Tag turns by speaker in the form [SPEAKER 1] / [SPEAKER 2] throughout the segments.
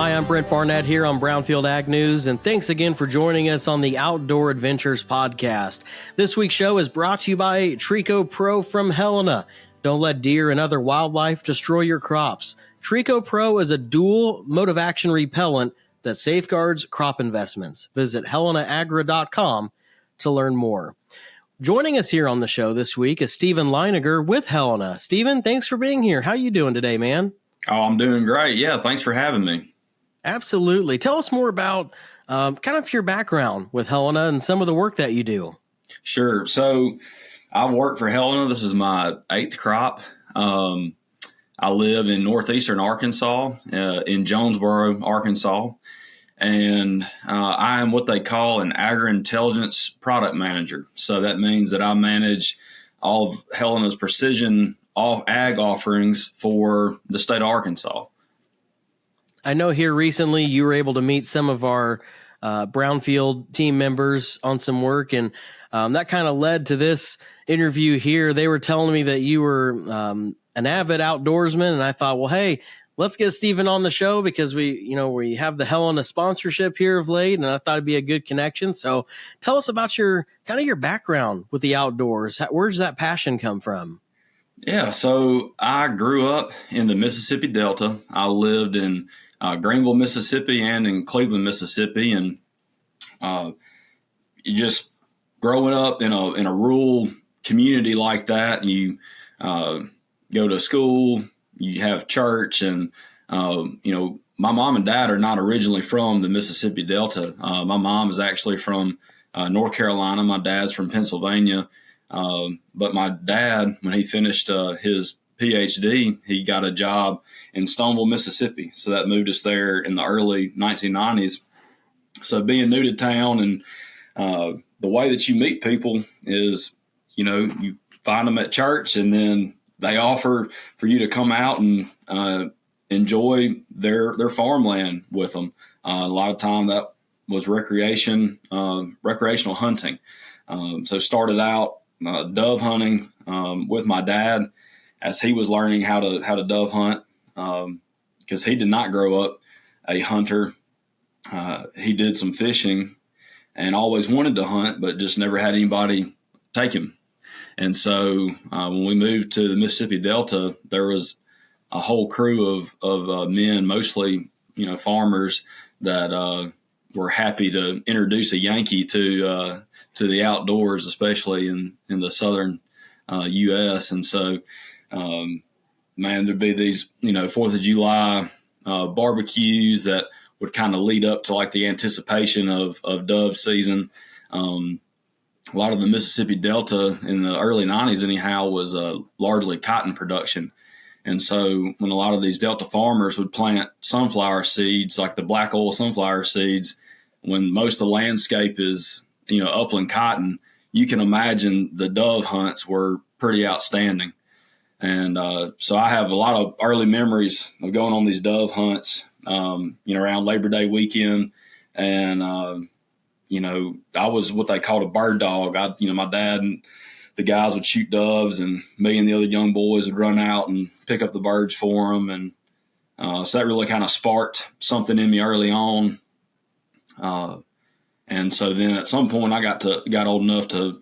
[SPEAKER 1] Hi, I'm Brent Barnett here on Brownfield Ag News, and thanks again for joining us on the Outdoor Adventures podcast. This week's show is brought to you by Trico Pro from Helena. Don't let deer and other wildlife destroy your crops. Trico Pro is a dual mode of action repellent that safeguards crop investments. Visit helenaagra.com to learn more. Joining us here on the show this week is Stephen Leininger with Helena. Stephen, thanks for being here. How you doing today, man?
[SPEAKER 2] Oh, I'm doing great. Yeah, thanks for having me.
[SPEAKER 1] Absolutely. Tell us more about kind of your background with Helena and some of the work that you do.
[SPEAKER 2] Sure. So I've worked for Helena. This is my 8th crop. I live in northeastern Arkansas, in Jonesboro, Arkansas, and I am what they call an agri-intelligence product manager. So that means that I manage all of Helena's precision ag offerings for the state of Arkansas.
[SPEAKER 1] I know here recently you were able to meet some of our Brownfield team members on some work, and that kind of led to this interview here. They were telling me that you were an avid outdoorsman, and I thought, well, hey, let's get Stephen on the show because we have the Helena sponsorship here of late, and I thought it'd be a good connection. So tell us about your background with the outdoors. Where's that passion come from?
[SPEAKER 2] Yeah, so I grew up in the Mississippi Delta. I lived in Greenville, Mississippi, and in Cleveland, Mississippi, and just growing up in a rural community like that, you go to school, you have church, and my mom and dad are not originally from the Mississippi Delta. My mom is actually from North Carolina. My dad's from Pennsylvania. But my dad, when he finished his PhD, he got a job in Stoneville, Mississippi. So that moved us there in the early 1990s. So being new to town, and the way that you meet people is, you find them at church, and then they offer for you to come out and enjoy their farmland with them. A lot of time that was recreational hunting. So started out dove hunting with my dad as he was learning how to dove hunt, because he did not grow up a hunter. He did some fishing and always wanted to hunt, but just never had anybody take him. And so when we moved to the Mississippi Delta, there was a whole crew of men, mostly farmers, that were happy to introduce a Yankee to the outdoors, especially in the southern U.S. And so, there'd be these 4th of July barbecues that would kind of lead up to like the anticipation of dove season. A lot of the Mississippi Delta in the early 90s anyhow was largely cotton production. And so when a lot of these Delta farmers would plant sunflower seeds, like the black oil sunflower seeds, when most of the landscape is, upland cotton, you can imagine the dove hunts were pretty outstanding. And so I have a lot of early memories of going on these dove hunts, around Labor Day weekend. And, I was what they called a bird dog. My dad and the guys would shoot doves, and me and the other young boys would run out and pick up the birds for them. And so that really kind of sparked something in me early on. And so then at some point I got old enough to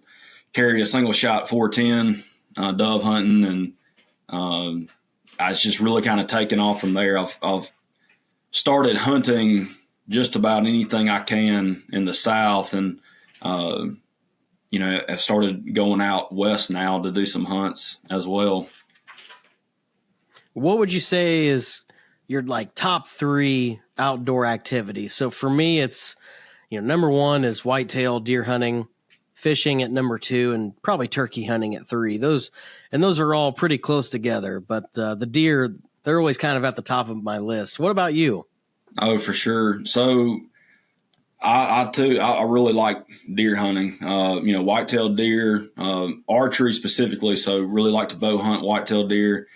[SPEAKER 2] carry a single shot 410 dove hunting, and I was just really kind of taken off from there. I've started hunting just about anything I can in the South, and I've started going out west now to do some hunts as well.
[SPEAKER 1] What would you say is your top 3 outdoor activities? So for me, it's number 1 is whitetail deer hunting, fishing at number 2, and probably turkey hunting at 3. Those are all pretty close together, but the deer, they're always kind of at the top of my list. What about you?
[SPEAKER 2] Oh, for sure. So I too really like deer hunting, whitetail deer, archery specifically. So really like to bow hunt whitetail deer.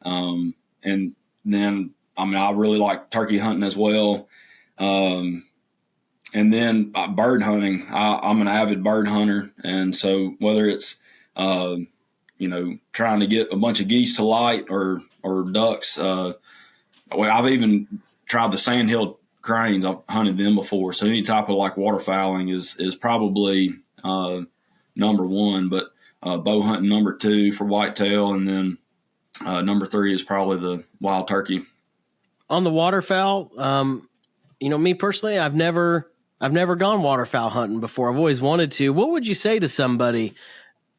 [SPEAKER 2] And then, I really like turkey hunting as well. And then bird hunting, I'm an avid bird hunter. And so whether it's, trying to get a bunch of geese to light or ducks, I've even tried the sandhill cranes. I've hunted them before. So any type of like waterfowling is probably number one, but bow hunting number two for whitetail, and then number three is probably the wild turkey.
[SPEAKER 1] On the waterfowl, me personally, I've never gone waterfowl hunting before. I've always wanted to. What would you say to somebody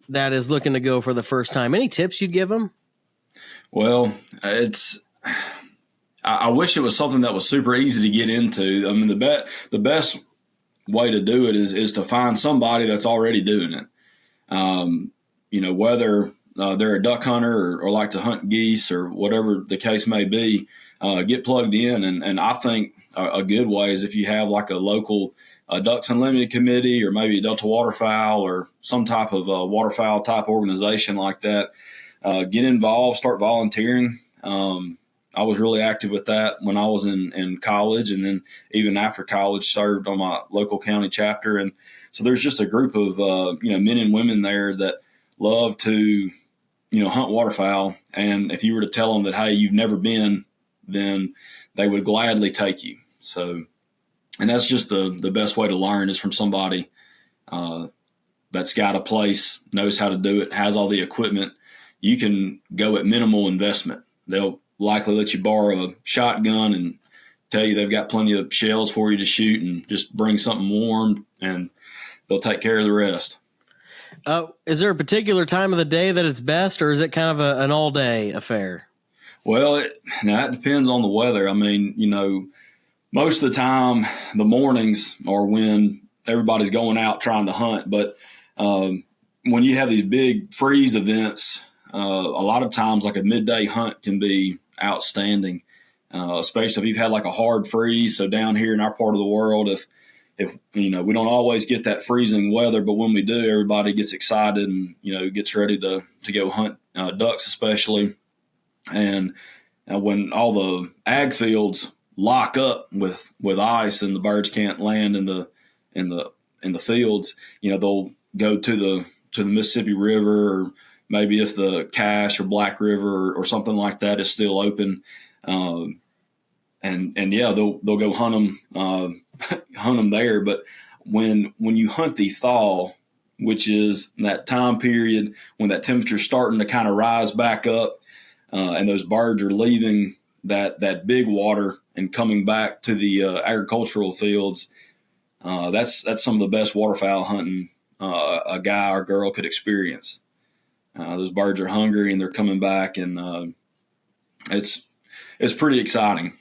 [SPEAKER 1] that is looking to go for the first time? Any tips you'd give them?
[SPEAKER 2] Well, I wish it was something that was super easy to get into. I mean, the best way to do it is to find somebody that's already doing it. Whether they're a duck hunter or like to hunt geese or whatever the case may be, get plugged in. And I think a good way is if you have like a local Ducks Unlimited committee or maybe Delta Waterfowl or some type of waterfowl type organization like that, get involved, start volunteering. I was really active with that when I was in college, and then even after college served on my local county chapter. And so there's just a group of men and women there that love to hunt waterfowl. And if you were to tell them that, hey, you've never been, then they would gladly take you. So, and that's just the best way to learn is from somebody that's got a place, knows how to do it, has all the equipment. You can go at minimal investment. They'll likely let you borrow a shotgun and tell you they've got plenty of shells for you to shoot, and just bring something warm, and they'll take care of the rest.
[SPEAKER 1] Is there a particular time of the day that it's best, or is it kind of an all-day affair?
[SPEAKER 2] Well, now it depends on the weather. I mean, most of the time the mornings are when everybody's going out trying to hunt. But when you have these big freeze events, a lot of times like a midday hunt can be outstanding, especially if you've had like a hard freeze. So down here in our part of the world, if we don't always get that freezing weather, but when we do, everybody gets excited and gets ready to go hunt ducks, especially. And when all the ag fields lock up with ice and the birds can't land in the fields, they'll go to the Mississippi River, or maybe if the Cache or Black River or something like that is still open, they'll go hunt them there. But when you hunt the thaw, which is that time period when that temperature's starting to kind of rise back up, and those birds are leaving that big water and coming back to the agricultural fields, that's some of the best waterfowl hunting a guy or girl could experience. Those birds are hungry and they're coming back, and it's pretty exciting.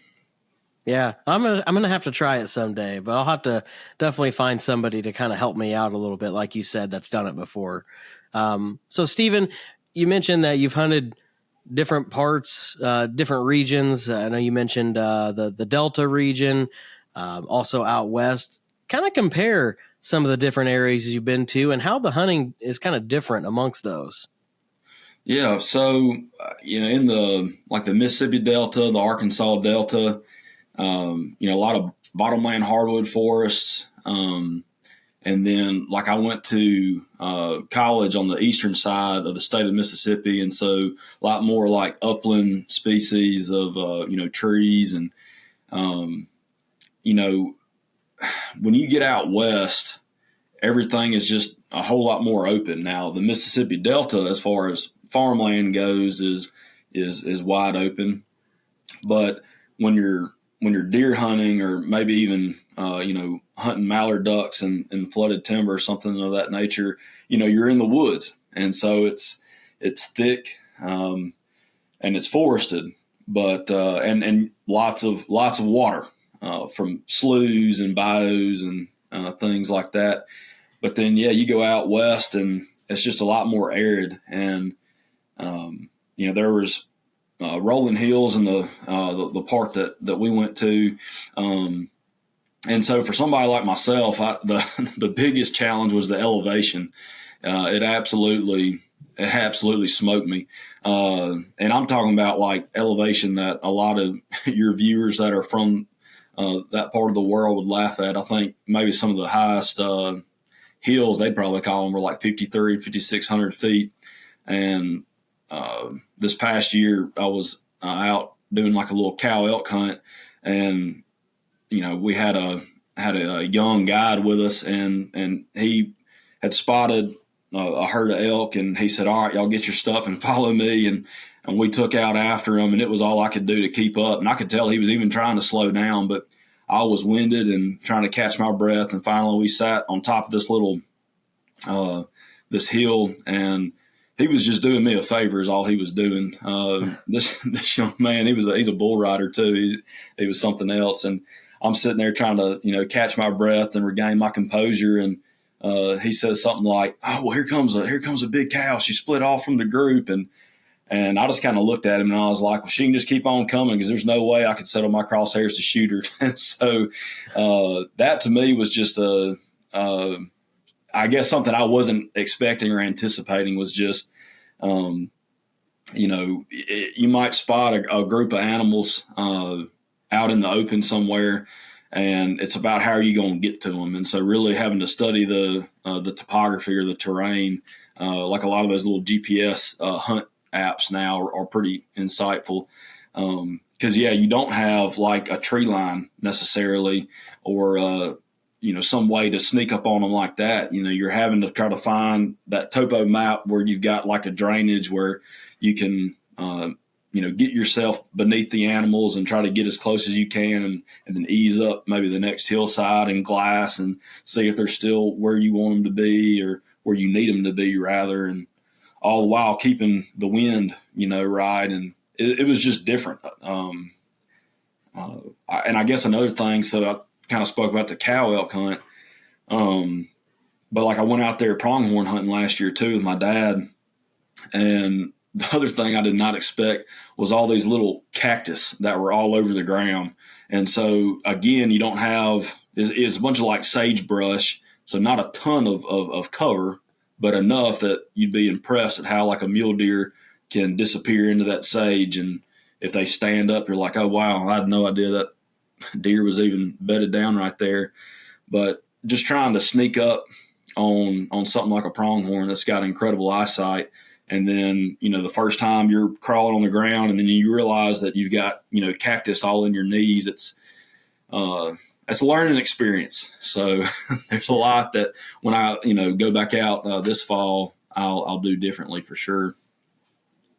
[SPEAKER 1] Yeah, I'm gonna have to try it someday, but I'll have to definitely find somebody to kind of help me out a little bit, like you said, that's done it before. So, Stephen, you mentioned that you've hunted different parts, different regions. I know you mentioned the Delta region, also out west. Kind of compare some of the different areas you've been to and how the hunting is kind of different amongst those.
[SPEAKER 2] Yeah, so in the Mississippi Delta, the Arkansas Delta, a lot of bottomland hardwood forests. And then I went to college on the eastern side of the state of Mississippi. And so a lot more like upland species of, trees. And, when you get out west, everything is just a whole lot more open. Now, the Mississippi Delta, as far as farmland goes, is wide open. But when you're deer hunting, or maybe even hunting mallard ducks in flooded timber or something of that nature, you're in the woods, and so it's thick and it's forested, but and lots of water from sloughs and bayous and things like that. But then you go out west and it's just a lot more arid, and there was rolling hills in the part that we went to, and so for somebody like myself, the biggest challenge was the elevation. It absolutely smoked me, and I'm talking about like elevation that a lot of your viewers that are from that part of the world would laugh at. I think maybe some of the highest hills, they'd probably call them, were like 5,600 feet. And this past year I was out doing like a little cow elk hunt, and we had a young guide with us, and he had spotted a herd of elk, and he said, "All right, y'all get your stuff and follow me." And we took out after him, and it was all I could do to keep up. And I could tell he was even trying to slow down, but I was winded and trying to catch my breath. And finally, we sat on top of this little this hill, and he was just doing me a favor is all he was doing. This young man, he's a bull rider too. He was something else. And I'm sitting there trying to, catch my breath and regain my composure. And he says something like, "Oh, well, here comes a big cow. She split off from the group." And I just kind of looked at him, and I was like, "Well, she can just keep on coming, because there's no way I could settle my crosshairs to shoot her." And so that to me was just I guess something I wasn't expecting or anticipating was just, you might spot a group of animals out in the open somewhere, and it's about how are you going to get to them. And so really having to study the topography or the terrain, like a lot of those little GPS hunt apps now are pretty insightful. Because, you don't have like a tree line necessarily, or some way to sneak up on them like that. You're having to try to find that topo map where you've got like a drainage where you can, get yourself beneath the animals and try to get as close as you can, and then ease up maybe the next hillside and glass and see if they're still where you want them to be, or where you need them to be rather. And all the while keeping the wind, right. And it was just different. And I guess another thing, so I kind of spoke about the cow elk hunt. But like I went out there pronghorn hunting last year too with my dad. And the other thing I did not expect was all these little cactus that were all over the ground. And so again, you don't have, it's a bunch of like sagebrush. So not a ton of cover, but enough that you'd be impressed at how like a mule deer can disappear into that sage. And if they stand up, you're like, "Oh, wow, I had no idea that deer was even bedded down right there." But just trying to sneak up on something like a pronghorn that's got incredible eyesight. And then, the first time you're crawling on the ground and then you realize that you've got, cactus all in your knees. It's a learning experience. So there's a lot that when I, go back out this fall, I'll do differently for sure.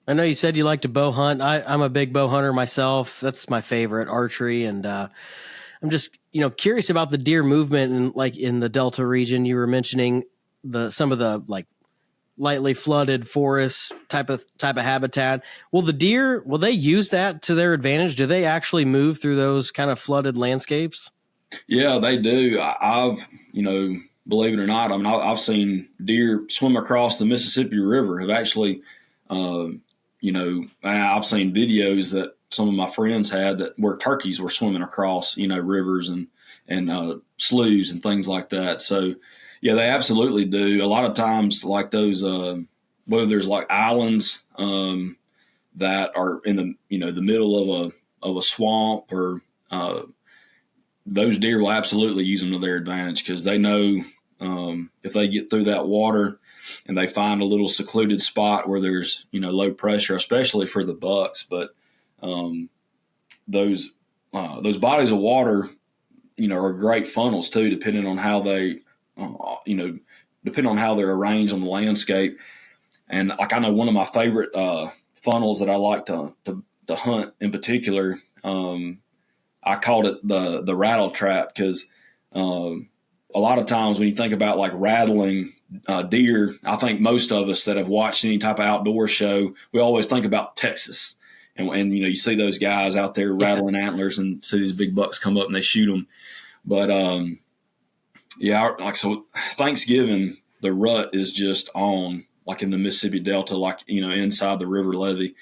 [SPEAKER 1] I know you said you like to bow hunt. I'm a big bow hunter myself. That's my favorite, archery. And I'm just, curious about the deer movement, and like in the Delta region, you were mentioning some of the like lightly flooded forest type of habitat. Will the deer, will they use that to their advantage? Do they actually move through those kind of flooded landscapes?
[SPEAKER 2] Yeah, they do. I've, believe it or not, I've seen deer swim across the Mississippi River. Have actually, I've seen videos that some of my friends had that where turkeys were swimming across, rivers and sloughs and things like that. So, yeah, they absolutely do. A lot of times, like those, whether there's like islands that are in the middle of a swamp, or those deer will absolutely use them to their advantage, because they know if they get through that water and they find a little secluded spot where there's low pressure, especially for the bucks. But those bodies of water are great funnels too, depending on how they depending on how they're arranged on the landscape. And like I know one of my favorite funnels that I like to hunt in particular, I called it the rattle trap, because a lot of times when you think about like rattling deer, I think most of us that have watched any type of outdoor show, we always think about Texas. And you see those guys out there rattling antlers and see these big bucks come up and they shoot them. But so Thanksgiving, the rut is just on, like in the Mississippi Delta, like, inside the river levee.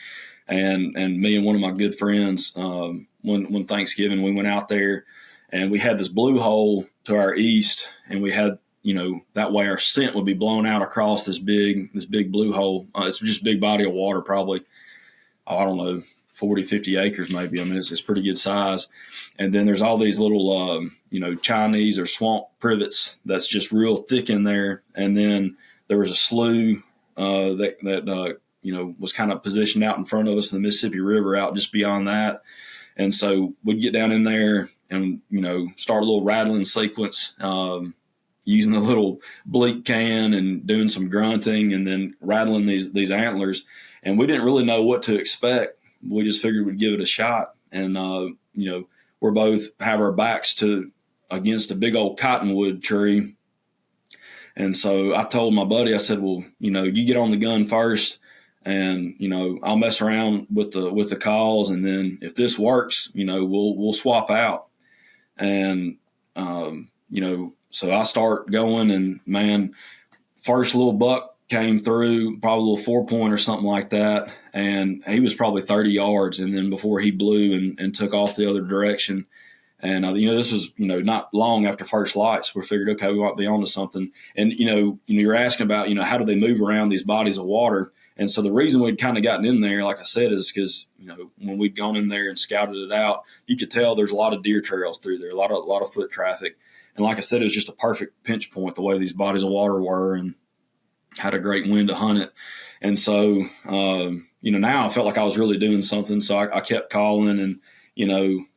[SPEAKER 2] And me and one of my good friends, one Thanksgiving, we went out there and we had this blue hole to our east, and we had, that way our scent would be blown out across this big blue hole. It's just a big body of water, probably, I don't know, 40, 50 acres maybe. I mean, it's pretty good size. And then there's all these little, Chinese or swamp privets that's just real thick in there. And then there was a slough that was kind of positioned out in front of us in the Mississippi River out just beyond that. And so we'd get down in there and, start a little rattling sequence, using the little bleak can and doing some grunting and then rattling these antlers. And we didn't really know what to expect. We just figured we'd give it a shot. And, we're both have our backs against a big old cottonwood tree. And so I told my buddy, I said, well, you get on the gun first and, I'll mess around with the calls. And then if this works, we'll swap out. And, so I start going and, man, first little buck came through, probably a little 4-point or something like that. And he was probably 30 yards. And then before he blew and took off the other direction. And, this was, not long after first lights. We figured, okay, we might be onto something. And, you're asking about, how do they move around these bodies of water? And so the reason we'd kind of gotten in there, like I said, is because, when we'd gone in there and scouted it out, you could tell there's a lot of deer trails through there, a lot of foot traffic. And like I said, it was just a perfect pinch point, the way these bodies of water were, and had a great wind to hunt it. And so, now I felt like I was really doing something. So I kept calling and,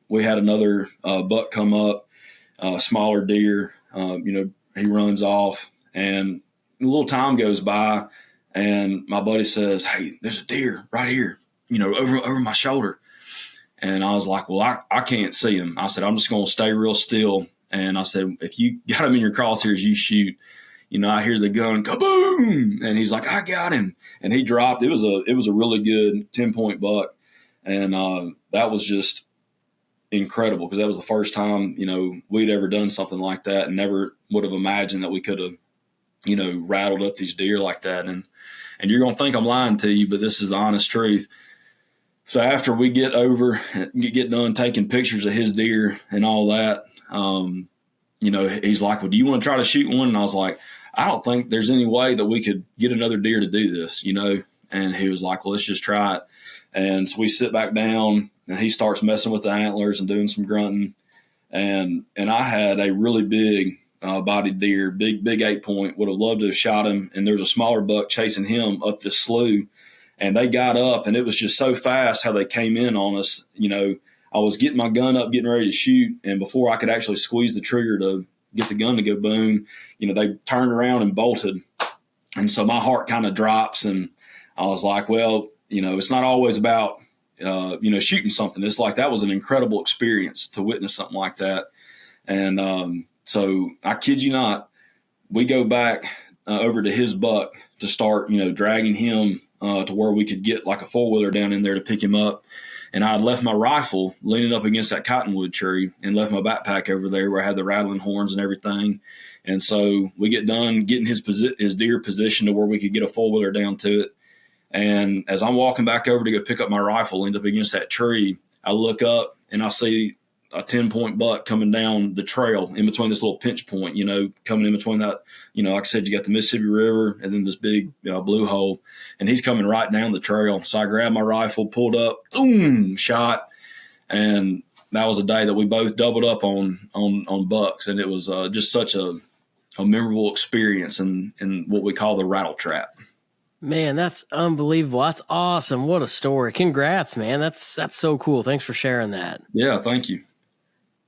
[SPEAKER 2] we had another buck come up, smaller deer. He runs off, and a little time goes by, and my buddy says, "Hey, there's a deer right here, over my shoulder." And I was like, "Well, I can't see him." I said, "I'm just going to stay real still." And I said, "If you got him in your crosshairs, you shoot." I hear the gun, kaboom, and he's like, "I got him," and he dropped. It was a really good 10-point buck, and that was just incredible because that was the first time, we'd ever done something like that, and never would have imagined that we could have, rattled up these deer like that. And you're going to think I'm lying to you, but this is the honest truth. So after we get done taking pictures of his deer and all that, he's like, "Well, do you want to try to shoot one?" And I was like, "I don't think there's any way that we could get another deer to do this, And he was like, "Well, let's just try it." And so we sit back down, and he starts messing with the antlers and doing some grunting. And I had a really big bodied deer, big 8-point, would have loved to have shot him. And there was a smaller buck chasing him up this slough. And they got up, and it was just so fast how they came in on us. I was getting my gun up, getting ready to shoot. And before I could actually squeeze the trigger to get the gun to go boom, they turned around and bolted. And so my heart kind of drops, and I was like, well, it's not always about, shooting something. It's like that was an incredible experience to witness something like that. And so I kid you not, we go back over to his buck to start, dragging him to where we could get like a 4-wheeler down in there to pick him up. And I had left my rifle leaning up against that cottonwood tree and left my backpack over there where I had the rattling horns and everything. And so we get done getting his deer positioned to where we could get a 4-wheeler down to it. And as I'm walking back over to go pick up my rifle, leaned up against that tree, I look up and I see a 10-point buck coming down the trail in between this little pinch point, coming in between that, like I said, you got the Mississippi River and then this big blue hole, and he's coming right down the trail. So I grabbed my rifle, pulled up, boom, shot. And that was a day that we both doubled up on bucks. And it was just such a memorable experience in what we call the rattle trap.
[SPEAKER 1] Man, that's unbelievable. That's awesome. What a story. Congrats, man. That's so cool. Thanks for sharing that.
[SPEAKER 2] Yeah, thank you.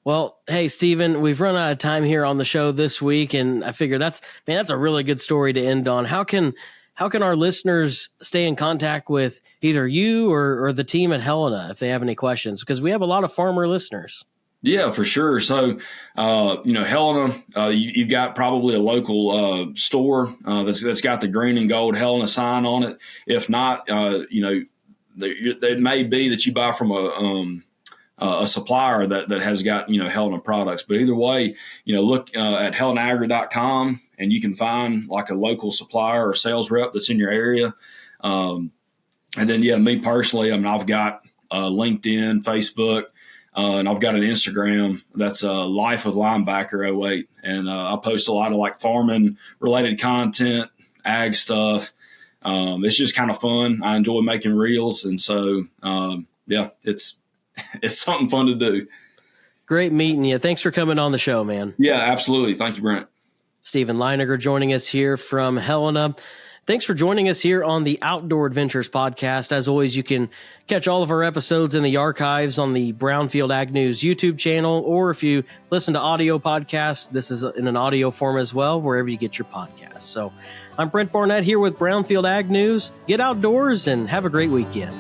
[SPEAKER 1] Well, hey, Stephen, we've run out of time here on the show this week, and I figure that's a really good story to end on. How can our listeners stay in contact with either you or the team at Helena if they have any questions? Because we have a lot of farmer listeners.
[SPEAKER 2] Yeah, for sure. So, Helena, you've got probably a local store that's got the green and gold Helena sign on it. If not, it may be that you buy from a supplier that has got, Helena products. But either way, look at helenaagri.com, and you can find like a local supplier or sales rep that's in your area. And then, me personally, I've got LinkedIn, Facebook. And I've got an Instagram that's Life with Linebacker 08. And I post a lot of like farming related content, ag stuff. It's just kind of fun. I enjoy making reels. And so, it's something fun to do.
[SPEAKER 1] Great meeting you. Thanks for coming on the show, man.
[SPEAKER 2] Yeah, absolutely. Thank you, Brent.
[SPEAKER 1] Stephen Leininger joining us here from Helena. Thanks for joining us here on the Outdoor Adventures podcast. As always, you can catch all of our episodes in the archives on the Brownfield Ag News YouTube channel, or if you listen to audio podcasts, this is in an audio form as well, wherever you get your podcasts. So I'm Brent Barnett here with Brownfield Ag News. Get outdoors and have a great weekend.